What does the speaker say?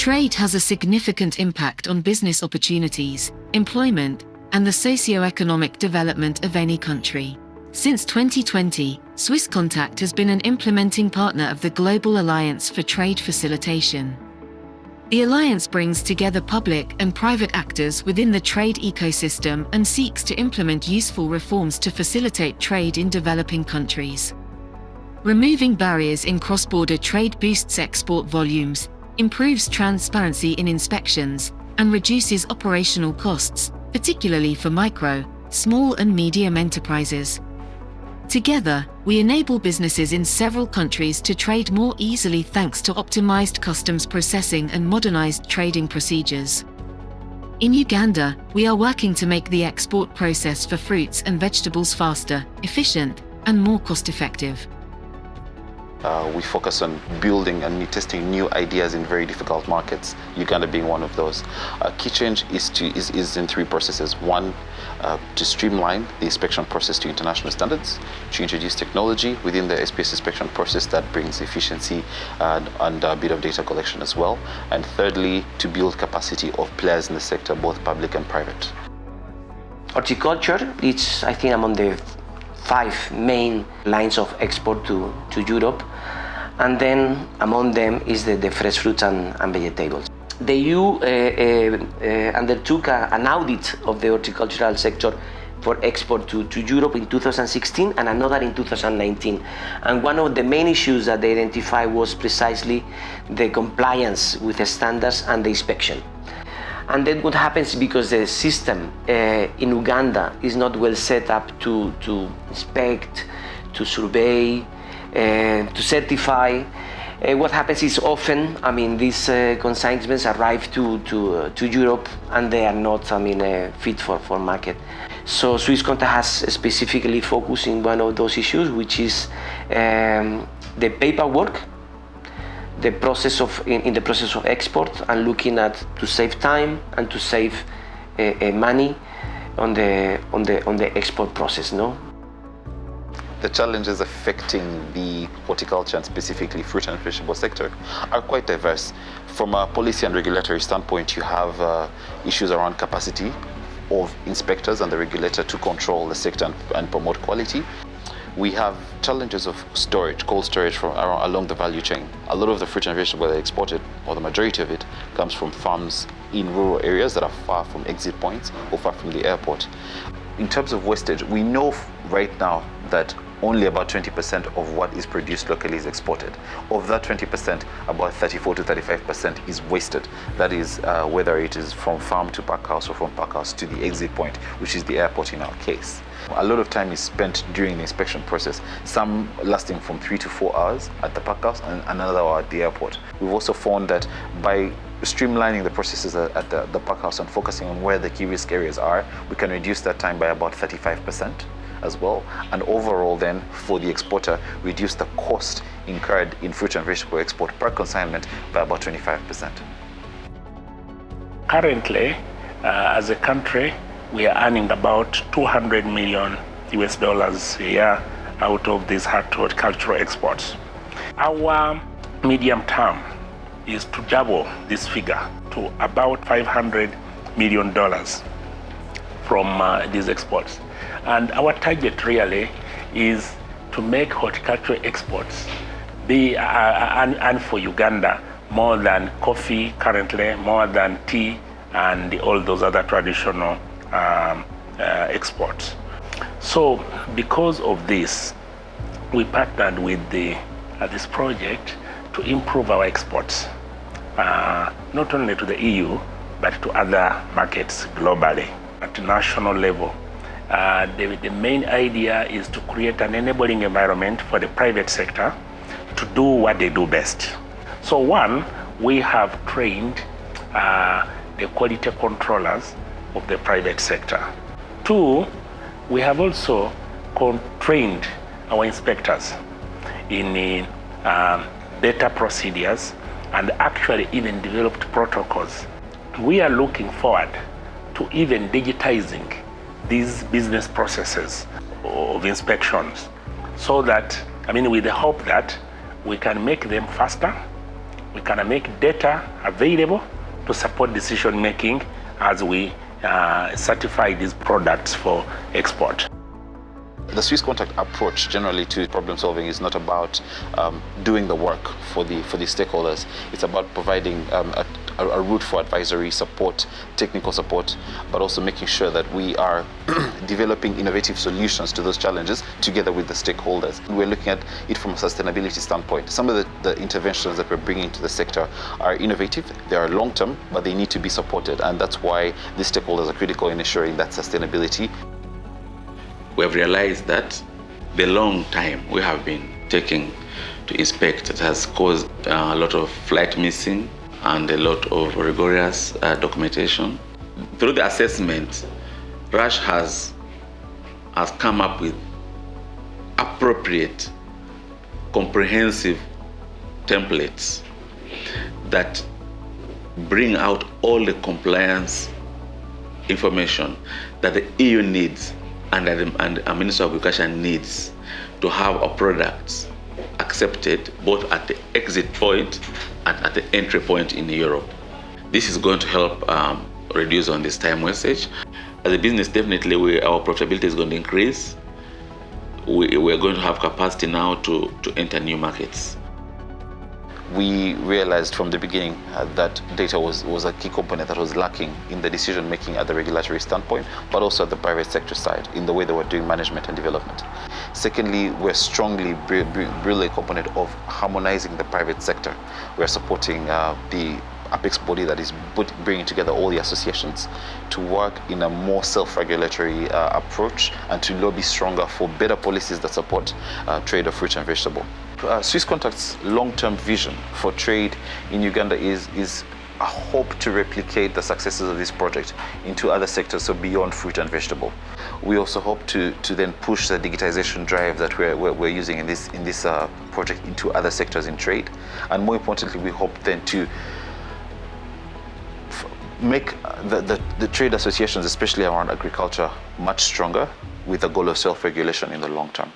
Trade has a significant impact on business opportunities, employment, and the socio-economic development of any country. Since 2020, Swisscontact has been an implementing partner of the Global Alliance for Trade Facilitation. The alliance brings together public and private actors within the trade ecosystem and seeks to implement useful reforms to facilitate trade in developing countries. Removing barriers in cross-border trade boosts export volumes, improves transparency in inspections, and reduces operational costs, particularly for micro, small and medium enterprises. Together, we enable businesses in several countries to trade more easily thanks to optimized customs processing and modernized trading procedures. In Uganda, we are working to make the export process for fruits and vegetables faster, efficient, and more cost-effective. We focus on building and testing new ideas in very difficult markets, Uganda being one of those. Key change is in three processes. One, to streamline the inspection process to international standards, to introduce technology within the SPS inspection process that brings efficiency and a bit of data collection as well. And thirdly, to build capacity of players in the sector, both public and private. Horticulture, it's, I think, among the 5 main lines of export to Europe, and then among them is the fresh fruits and vegetables. The EU undertook an audit of the horticultural sector for export to Europe in 2016 and another in 2019. And one of the main issues that they identified was precisely the compliance with the standards and the inspection. And then what happens, because the system in Uganda is not well set up to inspect, to survey, to certify, what happens is often, these consignments arrive to Europe and they are not, fit for market. So Swisscontact has specifically focused in one of those issues, which is the paperwork, in the process of export, and looking at to save time and to save money on the export process. No. The challenges affecting the horticulture and specifically fruit and vegetable sector are quite diverse. From a policy and regulatory standpoint, you have issues around capacity of inspectors and the regulator to control the sector and promote quality. We have challenges of storage, cold storage along the value chain. A lot of the fruit and vegetable that are exported, or the majority of it, comes from farms in rural areas that are far from exit points or far from the airport. In terms of wastage, we know right now that only about 20% of what is produced locally is exported. Of that 20%, about 34 to 35% is wasted. That is whether it is from farm to pack house or from pack house to the exit point, which is the airport in our case. A lot of time is spent during the inspection process, some lasting from 3 to 4 hours at the pack house and another hour at the airport. We've also found that by streamlining the processes at the pack house and focusing on where the key risk areas are, we can reduce that time by about 35% as well. And overall then, for the exporter, reduce the cost incurred in fruit and vegetable export per consignment by about 25%. Currently, as a country, we are earning about $200 million US a year out of these horticultural exports. Our medium term is to double this figure to about $500 million from these exports. And our target really is to make horticultural exports be, and for Uganda, more than coffee currently, more than tea, and all those other traditional exports. So because of this, we partnered with this project to improve our exports, not only to the EU, but to other markets globally at national level. The main idea is to create an enabling environment for the private sector to do what they do best. So one, we have trained the quality controllers of the private sector. Two, we have also trained our inspectors in data procedures and actually even developed protocols. We are looking forward to even digitizing these business processes of inspections so that, with the hope that we can make them faster, we can make data available to support decision making as we certify these products for export. The Swisscontact approach generally to problem solving is not about doing the work for the stakeholders. It's about providing a route for advisory support, technical support, but also making sure that we are developing innovative solutions to those challenges together with the stakeholders. We're looking at it from a sustainability standpoint. Some of the interventions that we're bringing to the sector are innovative, they are long-term, but they need to be supported, and that's why the stakeholders are critical in ensuring that sustainability. We have realized that the long time we have been taking to inspect it has caused a lot of flight missing and a lot of rigorous documentation. Through the assessment, Rush has come up with appropriate, comprehensive templates that bring out all the compliance information that the EU needs and the Minister of Agriculture needs to have our products accepted both at the exit point and at the entry point in Europe. This is going to help reduce on this time wastage. As a business, definitely our profitability is going to increase. We're going to have capacity now to enter new markets. We realized from the beginning that data was a key component that was lacking in the decision making at the regulatory standpoint, but also at the private sector side in the way they were doing management and development. Secondly, we're strongly really a component of harmonizing the private sector. We're supporting the apex body that is bringing together all the associations to work in a more self-regulatory approach and to lobby stronger for better policies that support trade of fruit and vegetable. Swisscontact's long-term vision for trade in Uganda is a hope to replicate the successes of this project into other sectors, so beyond fruit and vegetable. We also hope to then push the digitization drive that we're using in this project into other sectors in trade, and more importantly, we hope then to make the trade associations, especially around agriculture, much stronger with the goal of self-regulation in the long term.